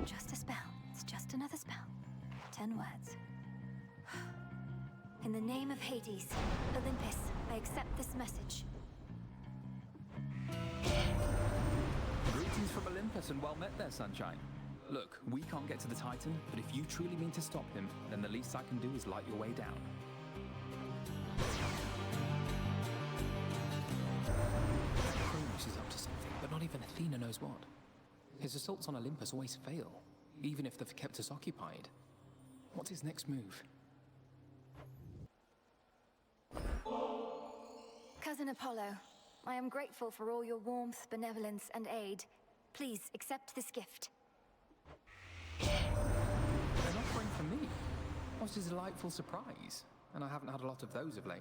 Just a spell. It's just another spell. 10 words. In the name of Hades, Olympus, I accept this message. Greetings from Olympus and well met there, Sunshine. Look, we can't get to the Titan, but if you truly mean to stop him, then the least I can do is light your way down. Kronos is up to something, but not even Athena knows what. His assaults on Olympus always fail, even if they've kept us occupied. What's his next move? Cousin Apollo, I am grateful for all your warmth, benevolence, and aid. Please accept this gift. An offering from me? What a delightful surprise. And I haven't had a lot of those of late.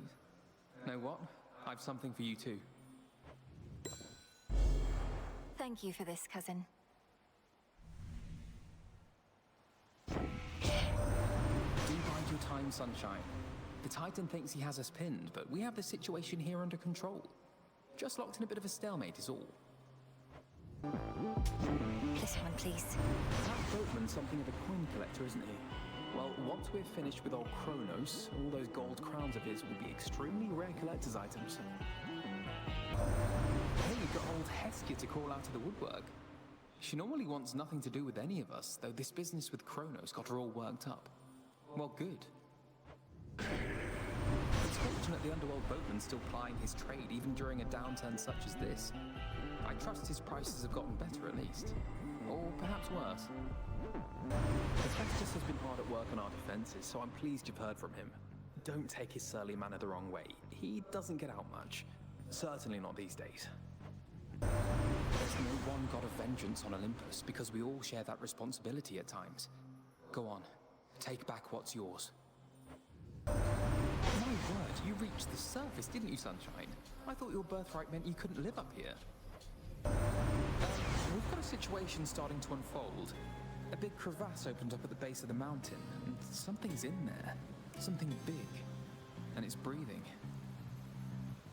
Know what? I've something for you too. Thank you for this, cousin. Do bide your time, Sunshine. The Titan thinks he has us pinned, but we have the situation here under control. Just locked in a bit of a stalemate is all. This one, please. That boatman's something of a coin collector, isn't he? Well, once we're finished with old Kronos, all those gold crowns of his will be extremely rare collector's items. Hey, you've got old Hestia to crawl out of the woodwork. She normally wants nothing to do with any of us, though this business with Kronos got her all worked up. Well, good. It's fortunate the underworld boatman's still plying his trade even during a downturn such as this. I trust his prices have gotten better at least. Or perhaps worse. Hephaestus has been hard at work on our defenses, so I'm pleased you've heard from him. Don't take his surly manner the wrong way. He doesn't get out much. Certainly not these days. There's no one god of vengeance on Olympus because we all share that responsibility at times. Go on, take back what's yours. My word, you reached the surface, didn't you, Sunshine? I thought your birthright meant you couldn't live up here. We've got a situation starting to unfold. A big crevasse opened up at the base of the mountain, and something's in there. Something big. And it's breathing.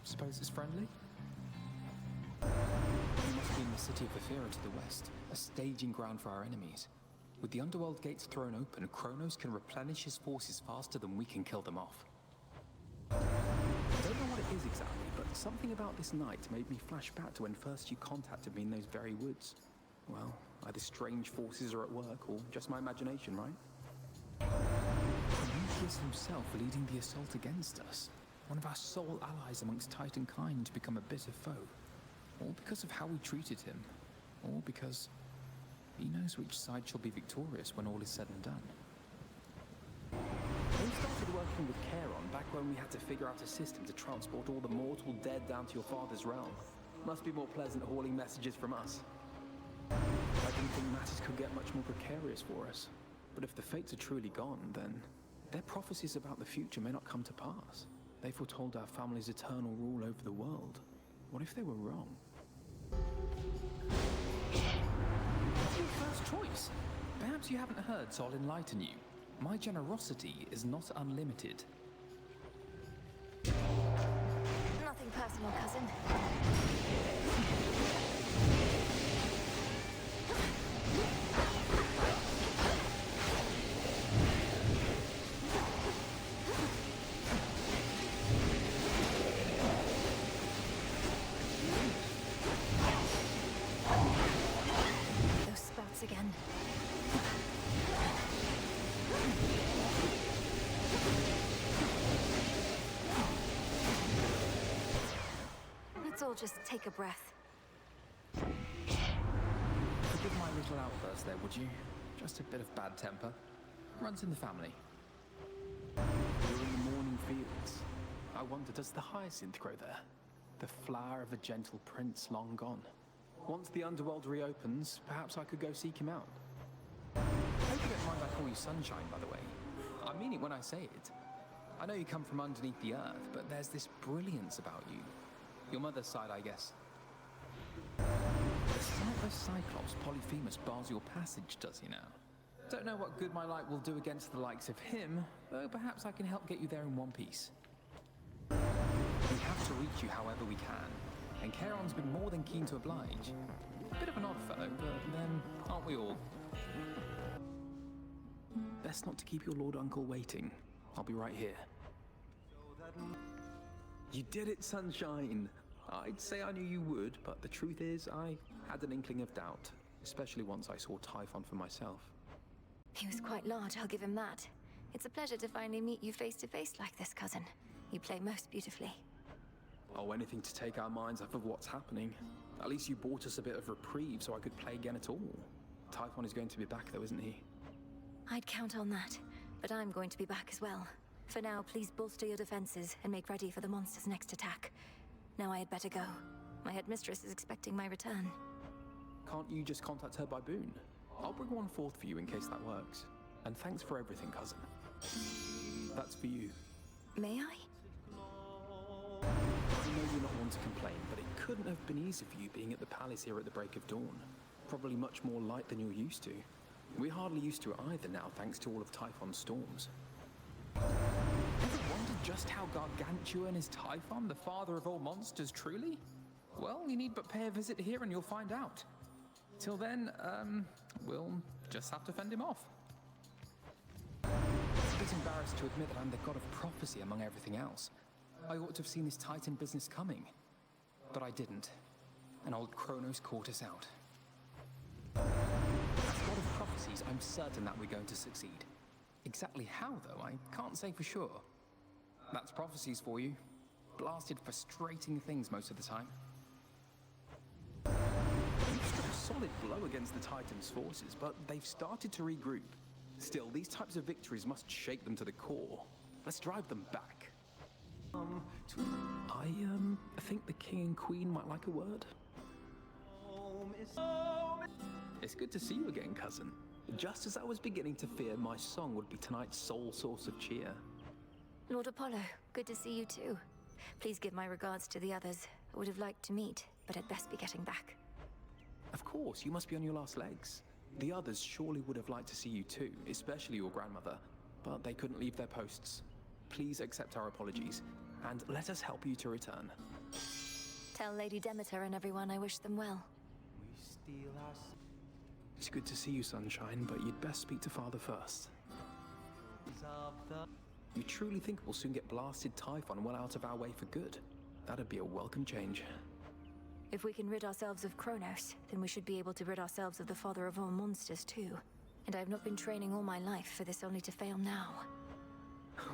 Suppose it's friendly? We must be in the city of Ephyra to the west, a staging ground for our enemies. With the underworld gates thrown open, Kronos can replenish his forces faster than we can kill them off. I don't know what it is exactly, but something about this night made me flash back to when first you contacted me in those very woods. Well, either strange forces are at work, or just my imagination, right? Prometheus himself leading the assault against us. One of our sole allies amongst Titan kind to become a bitter foe. All because of how we treated him. All because he knows which side shall be victorious when all is said and done. We started working with Charon back when we had to figure out a system to transport all the mortal dead down to your father's realm. Must be more pleasant hauling messages from us. I didn't think matters could get much more precarious for us. But if the fates are truly gone, then their prophecies about the future may not come to pass. They foretold our family's eternal rule over the world. What if they were wrong? That's your first choice. Perhaps you haven't heard, so I'll enlighten you. My generosity is not unlimited. Nothing personal, cousin. Those spots again. Let's all just take a breath. Forgive my little outburst there, would you? Just a bit of bad temper. Runs in the family. We're in the morning fields. I wonder, does the hyacinth grow there? The flower of a gentle prince long gone. Once the underworld reopens, perhaps I could go seek him out. I hope you don't mind I call you Sunshine, by the way. I mean it when I say it. I know you come from underneath the earth, but there's this brilliance about you. Your mother's side, I guess. The sightless Cyclops Polyphemus bars your passage, does he now? Don't know what good my light will do against the likes of him, though perhaps I can help get you there in one piece. We have to reach you however we can, and Charon's been more than keen to oblige. Bit of an odd fellow, but then aren't we all? Best not to keep your lord uncle waiting. I'll be right here. You did it, Sunshine! I'd say I knew you would, but the truth is, I had an inkling of doubt, especially once I saw Typhon for myself. He was quite large, I'll give him that. It's a pleasure to finally meet you face to face like this, cousin. You play most beautifully. Oh, anything to take our minds off of what's happening. At least you bought us a bit of reprieve so I could play again at all. Typhon is going to be back though, isn't he? I'd count on that, but I'm going to be back as well. For now, please bolster your defenses and make ready for the monster's next attack. Now I had better go. My headmistress is expecting my return. Can't you just contact her by boon? I'll bring one forth for you in case that works. And thanks for everything, cousin. That's for you. May I? I know you're not one to complain, but it couldn't have been easy for you being at the palace here at the break of dawn. Probably much more light than you're used to. We're hardly used to it either now, thanks to all of Typhon's storms. Ever wondered just how gargantuan is Typhon, the father of all monsters, truly? Well, you need but pay a visit here and you'll find out. Till then, we'll just have to fend him off. I'm a bit embarrassed to admit that I'm the god of prophecy among everything else. I ought to have seen this Titan business coming. But I didn't. And old Kronos caught us out. As god of prophecies, I'm certain that we're going to succeed. Exactly how, though, I can't say for sure. That's prophecies for you. Blasted, frustrating things most of the time. You've struck a solid blow against the Titan's forces, but they've started to regroup. Still, these types of victories must shake them to the core. Let's drive them back. I think the king and queen might like a word. It's good to see you again, cousin. Just as I was beginning to fear my song would be tonight's sole source of cheer. Lord Apollo, good to see you too. Please give my regards to the others. I would have liked to meet, but I'd best be getting back. Of course, you must be on your last legs. The others surely would have liked to see you too, especially your grandmother, but they couldn't leave their posts. Please accept our apologies, and let us help you to return. Tell Lady Demeter and everyone I wish them well. It's good to see you, Sunshine, but you'd best speak to Father first. You truly think we'll soon get blasted Typhon well out of our way for good? That'd be a welcome change. If we can rid ourselves of Kronos, then we should be able to rid ourselves of the father of all monsters too. And I've not been training all my life for this only to fail now.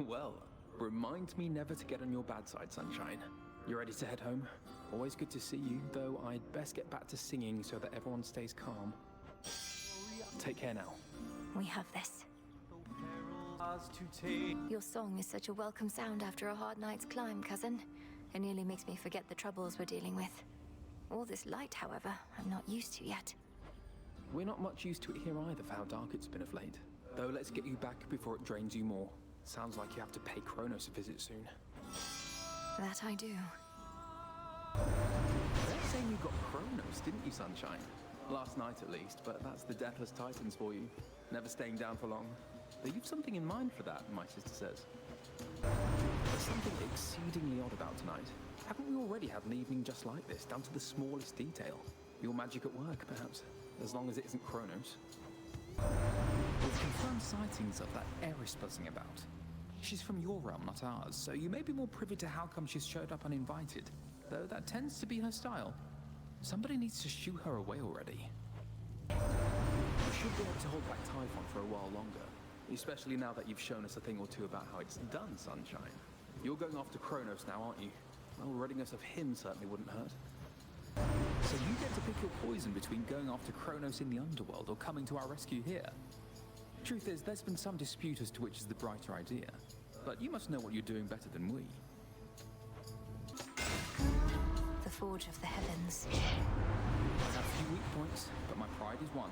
Well, remind me never to get on your bad side, Sunshine. You ready to head home? Always good to see you, though I'd best get back to singing so that everyone stays calm. Take care now. We have this. Your song is such a welcome sound after a hard night's climb, cousin. It nearly makes me forget the troubles we're dealing with. All this light, however, I'm not used to yet. We're not much used to it here either for how dark it's been of late. Though let's get you back before it drains you more. Sounds like you have to pay Kronos a visit soon. That I do. They're saying you got Kronos, didn't you, Sunshine? Last night at least, but that's the Deathless Titans for you. Never staying down for long. Though you've something in mind for that, my sister says. There's something exceedingly odd about tonight. Haven't we already had an evening just like this, down to the smallest detail? Your magic at work, perhaps, as long as it isn't Kronos. We've confirmed sightings of that Eris buzzing about. She's from your realm, not ours, so you may be more privy to how come she's showed up uninvited, though that tends to be her style. Somebody needs to shoo her away already. We should be able to hold back Typhon for a while longer, especially now that you've shown us a thing or two about how it's done, Sunshine. You're going after Kronos now, aren't you? Well, ridding us of him certainly wouldn't hurt. So you get to pick your poison between going after Kronos in the underworld or coming to our rescue here. Truth is, there's been some dispute as to which is the brighter idea, but you must know what you're doing better than we. The Forge of the Heavens. I have a few weak points, but my pride is one.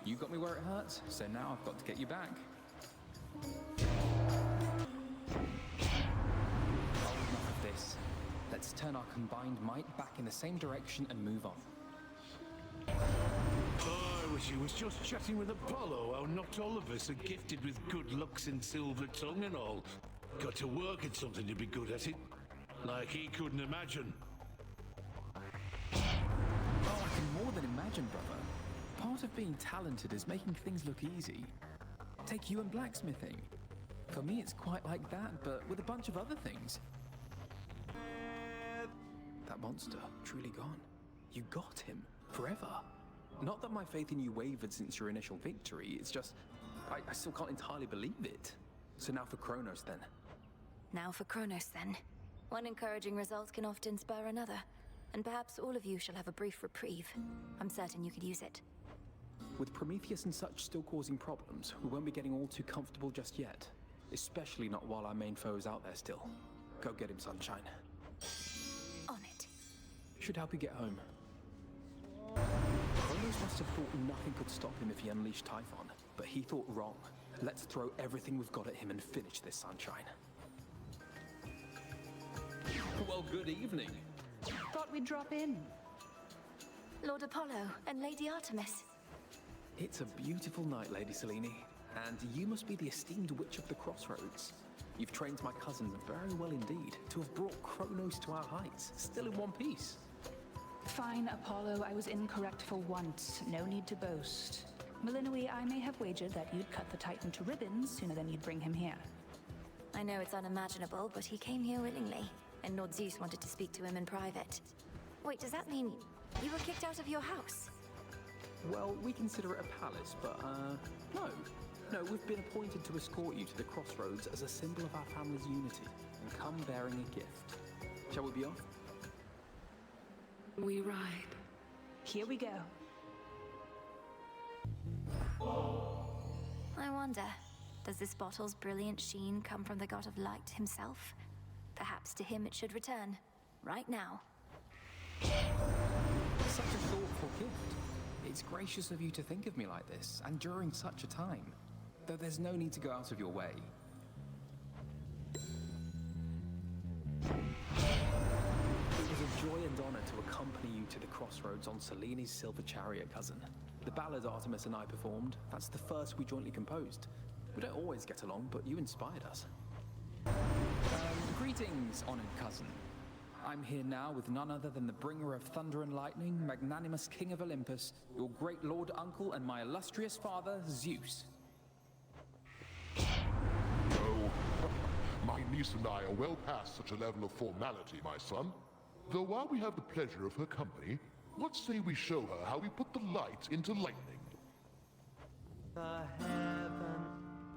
You got me where it hurts, so now I've got to get you back. Oh, enough of this. Let's turn our combined might back in the same direction and move on. Oh, I wish he was just chatting with Apollo, how not all of us are gifted with good looks and silver tongue and all. Got to work at something to be good at it. Like he couldn't imagine. Oh, I can more than imagine, brother. Part of being talented is making things look easy. Take you and blacksmithing. For me, it's quite like that, but with a bunch of other things. That monster, truly gone. You got him, forever. Not that my faith in you wavered since your initial victory, it's just, I still can't entirely believe it. So now for Kronos, then. Now for Kronos, then. One encouraging result can often spur another, and perhaps all of you shall have a brief reprieve. I'm certain you could use it. With Prometheus and such still causing problems, we won't be getting all too comfortable just yet. Especially not while our main foe is out there still. Go get him, Sunshine. On it. Should help you get home. Kronos must have thought nothing could stop him if he unleashed Typhon, but he thought wrong. Let's throw everything we've got at him and finish this, Sunshine. Well, good evening. Thought we'd drop in. Lord Apollo and Lady Artemis. It's a beautiful night, Lady Selene, and you must be the esteemed Witch of the Crossroads. You've trained my cousin very well indeed to have brought Kronos to our heights, still in one piece. Fine, Apollo, I was incorrect for once. No need to boast. Melinoi, I may have wagered that you'd cut the Titan to ribbons sooner than you'd bring him here. I know it's unimaginable, but he came here willingly, and Lord Zeus wanted to speak to him in private. Wait, does that mean you were kicked out of your house? Well, we consider it a palace, but, no. No, we've been appointed to escort you to the Crossroads as a symbol of our family's unity, and come bearing a gift. Shall we be off? We ride. Here we go. I wonder, does this bottle's brilliant sheen come from the god of light himself? Perhaps to him it should return, right now. Such a thoughtful gift. It's gracious of you to think of me like this, and during such a time. Though there's no need to go out of your way. It was a joy and honor to accompany you to the Crossroads on Selene's silver chariot, cousin. The ballad Artemis and I performed, that's the first we jointly composed. We don't always get along, but you inspired us. Greetings, honored cousin. I'm here now with none other than the bringer of thunder and lightning, magnanimous king of Olympus, your great lord uncle and my illustrious father, Zeus. No, my niece and I are well past such a level of formality, my son. Though while we have the pleasure of her company, what say we show her how we put the light into lightning?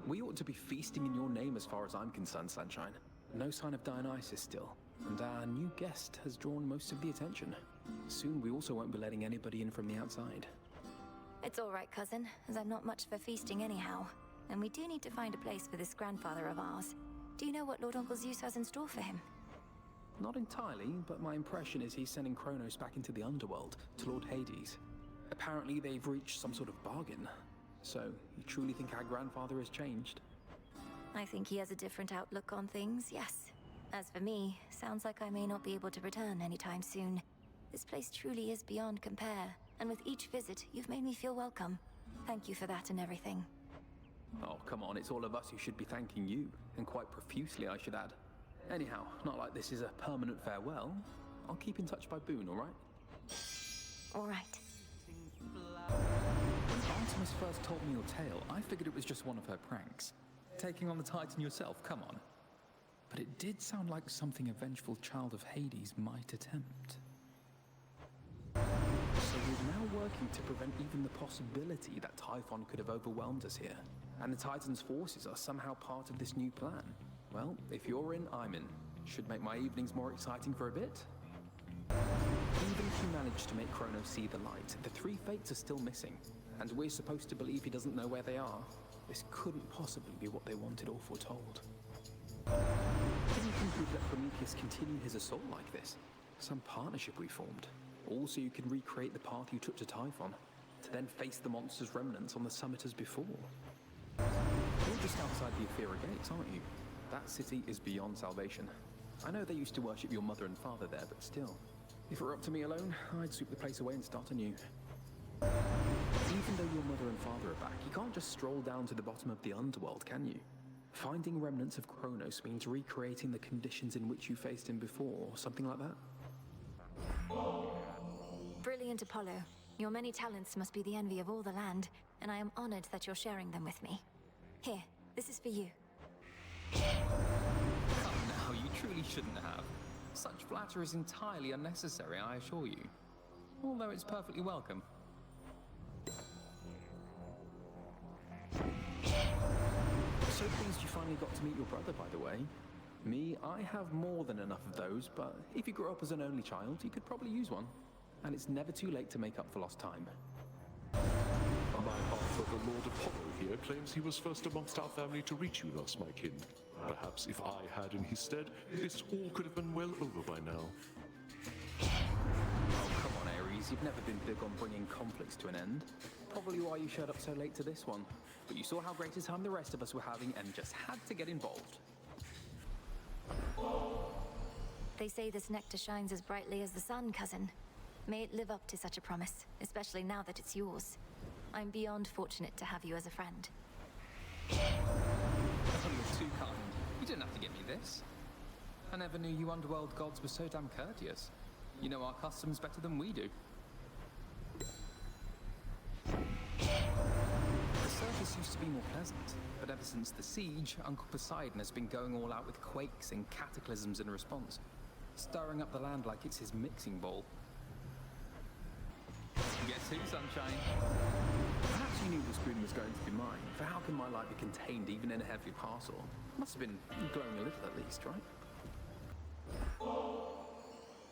We ought to be feasting in your name as far as I'm concerned, Sunshine. No sign of Dionysus still, and our new guest has drawn most of the attention. Soon we also won't be letting anybody in from the outside. It's all right, cousin, as I'm not much for feasting anyhow. And we do need to find a place for this grandfather of ours. Do you know what Lord Uncle Zeus has in store for him? Not entirely, but my impression is he's sending Kronos back into the underworld, to Lord Hades. Apparently they've reached some sort of bargain. So, you truly think our grandfather has changed? I think he has a different outlook on things, yes. As for me, sounds like I may not be able to return anytime soon. This place truly is beyond compare, and with each visit, you've made me feel welcome. Thank you for that and everything. Oh, come on, it's all of us who should be thanking you, and quite profusely, I should add. Anyhow, not like this is a permanent farewell. I'll keep in touch by Boon, all right? All right. When Artemis first told me your tale, I figured it was just one of her pranks. Taking on the Titan yourself, come on. But it did sound like something a vengeful child of Hades might attempt. So we're now working to prevent even the possibility that Typhon could have overwhelmed us here. And the Titan's forces are somehow part of this new plan. Well, if you're in, I'm in. Should make my evenings more exciting for a bit. Even if you manage to make Kronos see the light, the three fates are still missing. And we're supposed to believe he doesn't know where they are. This couldn't possibly be what they wanted or foretold. Can you conclude that Prometheus continue his assault like this? Some partnership we formed. All so you can recreate the path you took to Typhon, to then face the monster's remnants on the summit as before. You're just outside the Ethera gates, aren't you? That city is beyond salvation. I know they used to worship your mother and father there, but still. If it were up to me alone, I'd sweep the place away and start anew. Even though your mother and father are back, you can't just stroll down to the bottom of the underworld, can you? Finding remnants of Kronos means recreating the conditions in which you faced him before, or something like that? Brilliant, Apollo. Your many talents must be the envy of all the land, and I am honored that you're sharing them with me. Here, this is for you. Come now, you truly shouldn't have. Such flattery is entirely unnecessary, I assure you. Although it's perfectly welcome. So pleased you finally got to meet your brother, by the way. Me, I have more than enough of those, but if you grew up as an only child, you could probably use one. And it's never too late to make up for lost time. My half-brother Lord Apollo here claims he was first amongst our family to reach you thus, my kin. Perhaps if I had in his stead, this all could have been well over by now. Oh, come on, Ares. You've never been big on bringing conflicts to an end. Probably why you showed up so late to this one. But you saw how great a time the rest of us were having and just had to get involved. They say this nectar shines as brightly as the sun, cousin. May it live up to such a promise, especially now that it's yours. I'm beyond fortunate to have you as a friend. Oh, you're too kind. You didn't have to get me this. I never knew you underworld gods were so damn courteous. You know our customs better than we do. The surface used to be more pleasant, but ever since the siege, Uncle Poseidon has been going all out with quakes and cataclysms in response, stirring up the land like it's his mixing bowl. Guess who, sunshine? Perhaps you knew the spoon was going to be mine, for how can my light be contained even in a heavy parcel? Must have been glowing a little at least, right?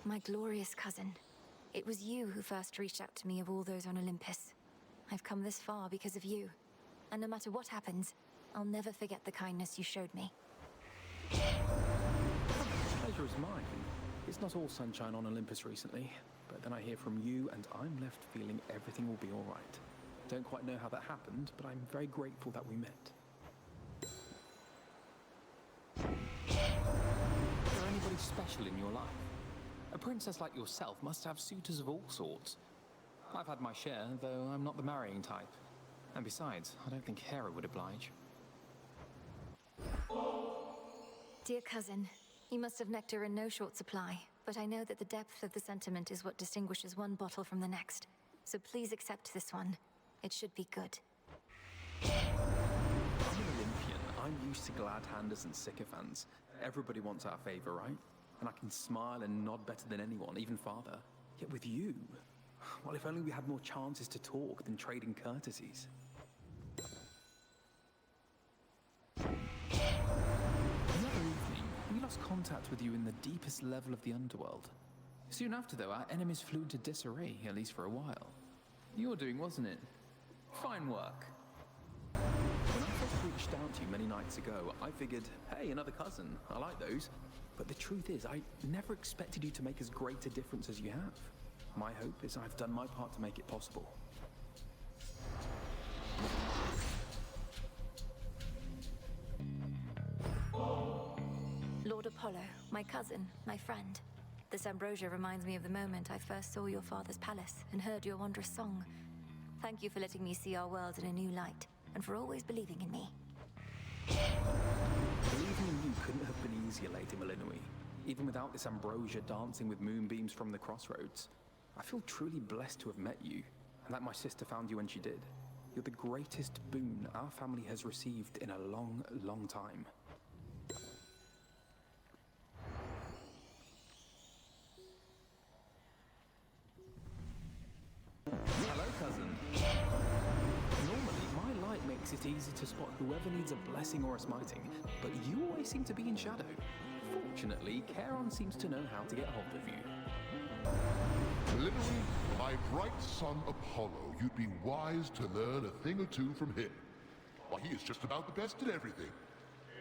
My glorious cousin. It was you who first reached out to me of all those on Olympus. I've come this far because of you. And no matter what happens, I'll never forget the kindness you showed me. The pleasure is mine. It's not all sunshine on Olympus recently, but then I hear from you and I'm left feeling everything will be all right. Don't quite know how that happened, but I'm very grateful that we met. Is there anybody special in your life? A princess like yourself must have suitors of all sorts. I've had my share, though I'm not the marrying type. And besides, I don't think Hera would oblige. Dear cousin, you must have nectar in no short supply, but I know that the depth of the sentiment is what distinguishes one bottle from the next. So please accept this one. It should be good. I'm an Olympian. I'm used to glad-handers and sycophants. Everybody wants our favor, right? And I can smile and nod better than anyone, even father. Yet with you, well, if only we had more chances to talk than trading courtesies. The other evening, we lost contact with you in the deepest level of the underworld. Soon after, though, our enemies flew into disarray, at least for a while. Your doing, wasn't it? Fine work. When I first reached out to you many nights ago, I figured, hey, another cousin, I like those. But the truth is, I never expected you to make as great a difference as you have. My hope is I've done my part to make it possible. Lord Apollo, my cousin, my friend. This ambrosia reminds me of the moment I first saw your father's palace and heard your wondrous song. Thank you for letting me see our world in a new light, and for always believing in me. Believing in you couldn't have been easier, Lady Malinui. Even without this ambrosia dancing with moonbeams from the crossroads. I feel truly blessed to have met you, and that my sister found you when she did. You're the greatest boon our family has received in a long, long time. Hello, cousin. Normally, my light makes it easy to spot whoever needs a blessing or a smiting, but you always seem to be in shadow. Fortunately, Charon seems to know how to get hold of you. Literally, my bright son Apollo, you'd be wise to learn a thing or two from him. Why, he is just about the best at everything.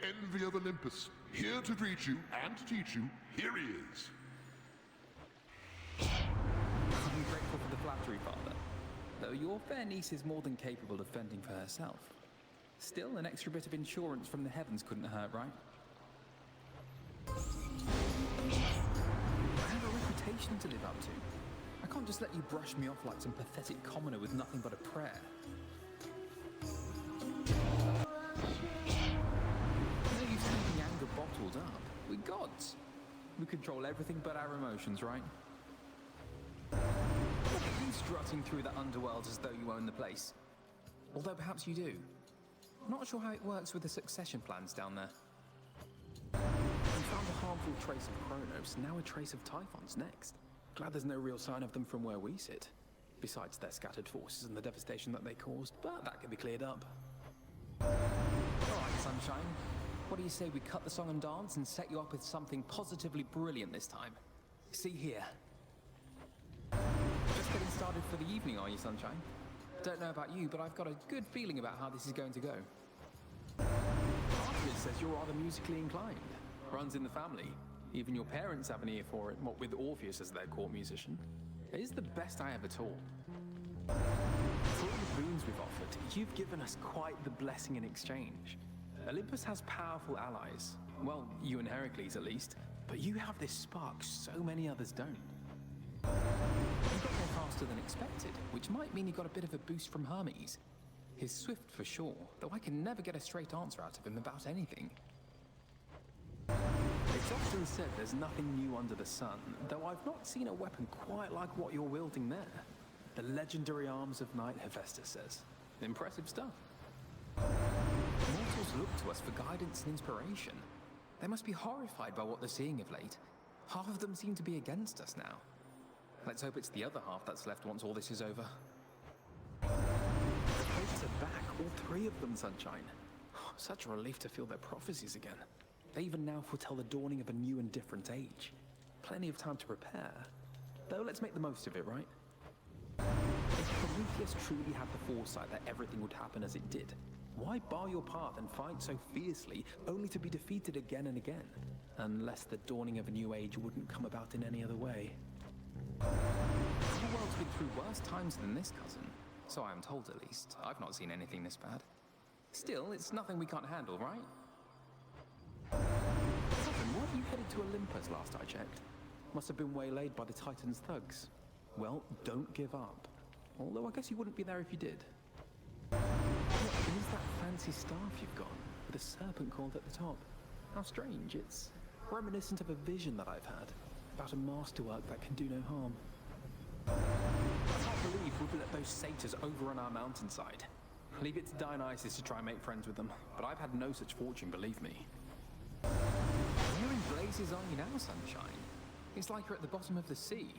Envy of Olympus, here to greet you and to teach you, here he is. I'm grateful for the flattery, father. Though your fair niece is more than capable of fending for herself. Still, an extra bit of insurance from the heavens couldn't hurt, right? I have a reputation to live up to. I can't just let you brush me off like some pathetic commoner with nothing but a prayer. No use keeping anger bottled up. We're gods. We control everything but our emotions, right? Look, these strutting through the underworld as though you own the place. Although perhaps you do. Not sure how it works with the succession plans down there. We found a harmful trace of Kronos, now a trace of Typhons next. Glad there's no real sign of them from where we sit. Besides their scattered forces and the devastation that they caused, but that can be cleared up. Alright, Sunshine. What do you say we cut the song and dance and set you up with something positively brilliant this time? See here. Just getting started for the evening, are you, Sunshine? Don't know about you, but I've got a good feeling about how this is going to go. Arthur says you're rather musically inclined. Runs in the family. Even your parents have an ear for it, what with Orpheus as their court musician. It is the best I ever taught. For all the boons we've offered, you've given us quite the blessing in exchange. Olympus has powerful allies. Well, you and Heracles at least. But you have this spark so many others don't. You got there faster than expected, which might mean you got a bit of a boost from Hermes. He's swift for sure, though I can never get a straight answer out of him about anything. It's often said there's nothing new under the sun, though I've not seen a weapon quite like what you're wielding there. The legendary arms of Night, Hephaestus says. Impressive stuff. Mortals look to us for guidance and inspiration. They must be horrified by what they're seeing of late. Half of them seem to be against us now. Let's hope it's the other half that's left once all this is over. The Fates are back, all three of them, Sunshine. Such a relief to feel their prophecies again. They even now foretell the dawning of a new and different age. Plenty of time to prepare. Though let's make the most of it, right? If Prometheus truly had the foresight that everything would happen as it did, why bar your path and fight so fiercely, only to be defeated again and again? Unless the dawning of a new age wouldn't come about in any other way. The world's been through worse times than this, cousin. So I am told, at least. I've not seen anything this bad. Still, it's nothing we can't handle, right? Cousin, weren't you headed to Olympus last I checked? Must have been waylaid by the Titans' thugs. Well, don't give up. Although I guess you wouldn't be there if you did. What is that fancy staff you've got, with a serpent called at the top? How strange. It's reminiscent of a vision that I've had, about a masterwork that can do no harm. I can't believe we've let those satyrs over on our mountainside. Leave it to Dionysus to try and make friends with them, but I've had no such fortune, believe me. Where in blazes are you now, Sunshine? It's like you're at the bottom of the sea.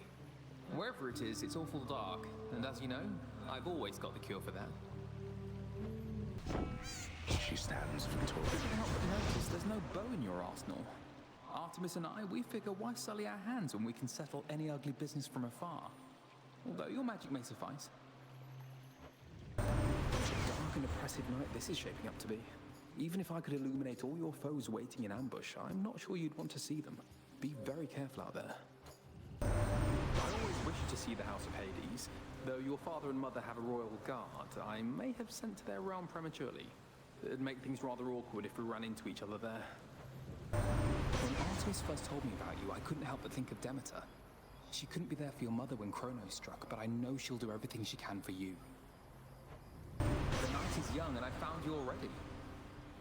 Wherever it is, it's awful dark, and as you know, I've always got the cure for that. She stands victorious. Couldn't help but notice there's no bow in your arsenal. Artemis and I, we figure why sully our hands when we can settle any ugly business from afar. Although your magic may suffice. Such a dark and oppressive night this is shaping up to be. Even if I could illuminate all your foes waiting in ambush, I'm not sure you'd want to see them. Be very careful out there. I always wished to see the House of Hades. Though your father and mother have a royal guard, I may have sent to their realm prematurely. It'd make things rather awkward if we ran into each other there. When Artemis first told me about you, I couldn't help but think of Demeter. She couldn't be there for your mother when Kronos struck, but I know she'll do everything she can for you. The night is young, and I found you already.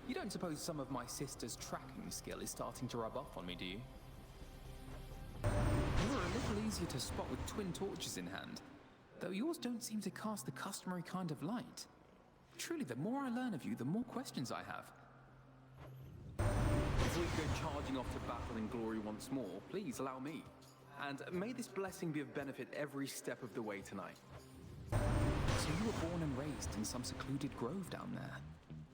You don't suppose some of my sister's tracking skill is starting to rub off on me, do you? You're a little easier to spot with twin torches in hand, though yours don't seem to cast the customary kind of light. Truly, the more I learn of you, the more questions I have. Before you go charging off to battle in glory once more, please allow me. And may this blessing be of benefit every step of the way tonight. So you were born and raised in some secluded grove down there.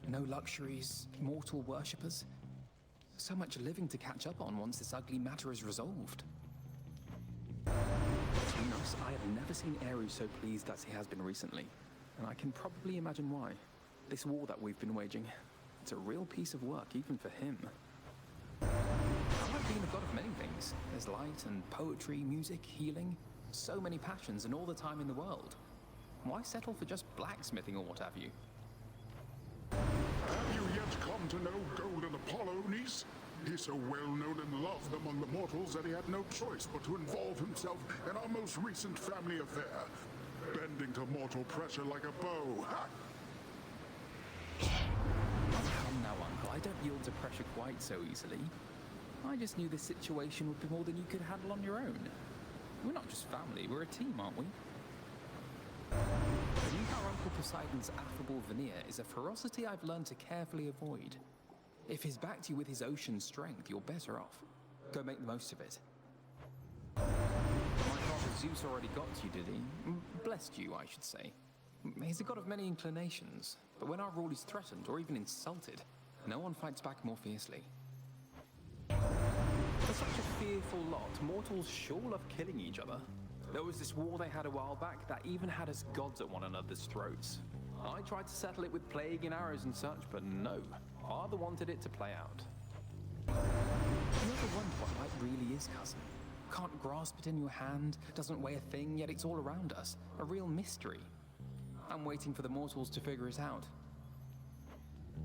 No luxuries, mortal worshippers. So much living to catch up on once this ugly matter is resolved. Between us, I have never seen Ares so pleased as he has been recently. And I can probably imagine why. This war that we've been waging, it's a real piece of work even for him. I like being a god of many things. There's light and poetry, music, healing. So many passions and all the time in the world. Why settle for just blacksmithing or what have you? Have you yet come to know Golden Apollo, niece? He's so well known and loved among the mortals that he had no choice but to involve himself in our most recent family affair, bending to mortal pressure like a bow. Ha! Come now, Uncle. I don't yield to pressure quite so easily. I just knew this situation would be more than you could handle on your own. We're not just family, we're a team, aren't we? our Uncle Poseidon's affable veneer is a ferocity I've learned to carefully avoid. If he's backed you with his ocean strength, you're better off. Go make the most of it. My father Zeus already got you, did he? Blessed you, I should say. He's a god of many inclinations, but when our rule is threatened or even insulted, no one fights back more fiercely. For such a fearful lot, mortals sure love killing each other. There was this war they had a while back that even had us gods at one another's throats. I tried to settle it with plague and arrows and such, but no. Father wanted it to play out. You ever wonder what light really is, cousin? Can't grasp it in your hand, doesn't weigh a thing, yet it's all around us. A real mystery. I'm waiting for the mortals to figure it out.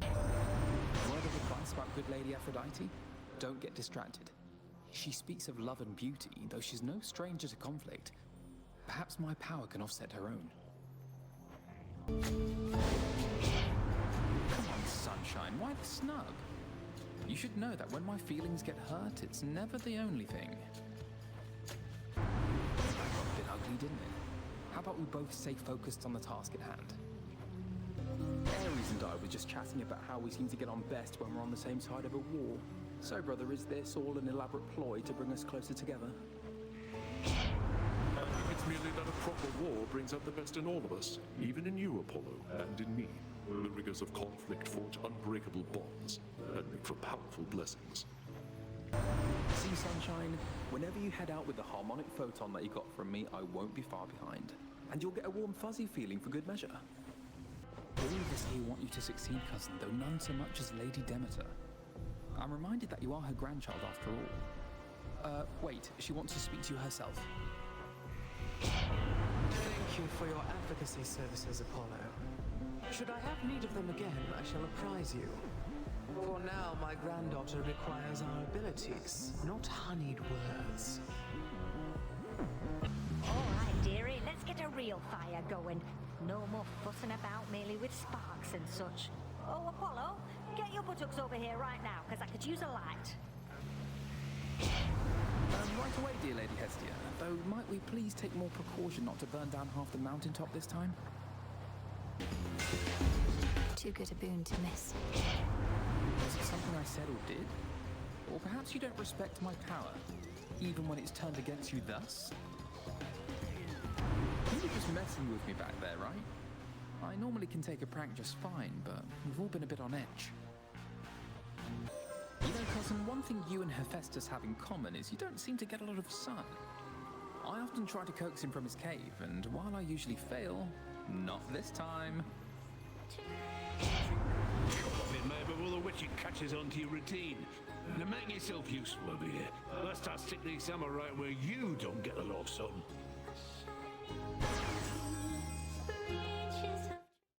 Word of advice about good Lady Aphrodite? Don't get distracted. She speaks of love and beauty, though she's no stranger to conflict. Perhaps my power can offset her own. Come on, sunshine, why the snub? You should know that when my feelings get hurt, it's never the only thing. That got a bit ugly, didn't it? How about we both stay focused on the task at hand? Ares and I were just chatting about how we seem to get on best when we're on the same side of a war. So, brother, is this all an elaborate ploy to bring us closer together? It's merely that a proper war brings out the best in all of us, even in you, Apollo, and in me. The rigors of conflict forge unbreakable bonds and make for powerful blessings. See, Sunshine, whenever you head out with the harmonic photon that you got from me, I won't be far behind. And you'll get a warm, fuzzy feeling for good measure. All of us here want you to succeed, cousin, though none so much as Lady Demeter. I'm reminded that you are her grandchild after all. Wait, she wants to speak to you herself. Thank you for your advocacy services, Apollo. Should I have need of them again, I shall apprise you. For now, my granddaughter requires our abilities, not honeyed words. All right, dearie, let's get a real fire going. No more fussing about merely with sparks and such. Oh, Apollo, get your buttocks over here right now, because I could use a light. Right away, dear Lady Hestia. Though, might we please take more precaution not to burn down half the mountaintop this time? Too good a boon to miss. Was it something I said or did? Or perhaps you don't respect my power, even when it's turned against you thus? You were just messing with me back there, right? I normally can take a prank just fine, but we've all been a bit on edge. You know, cousin, one thing you and Hephaestus have in common is you don't seem to get a lot of sun. I often try to coax him from his cave, and while I usually fail, not this time. It may be well the witch catches on to your routine. Now make yourself useful over here. Let's start sticking these summer right where you don't get a lot of sun.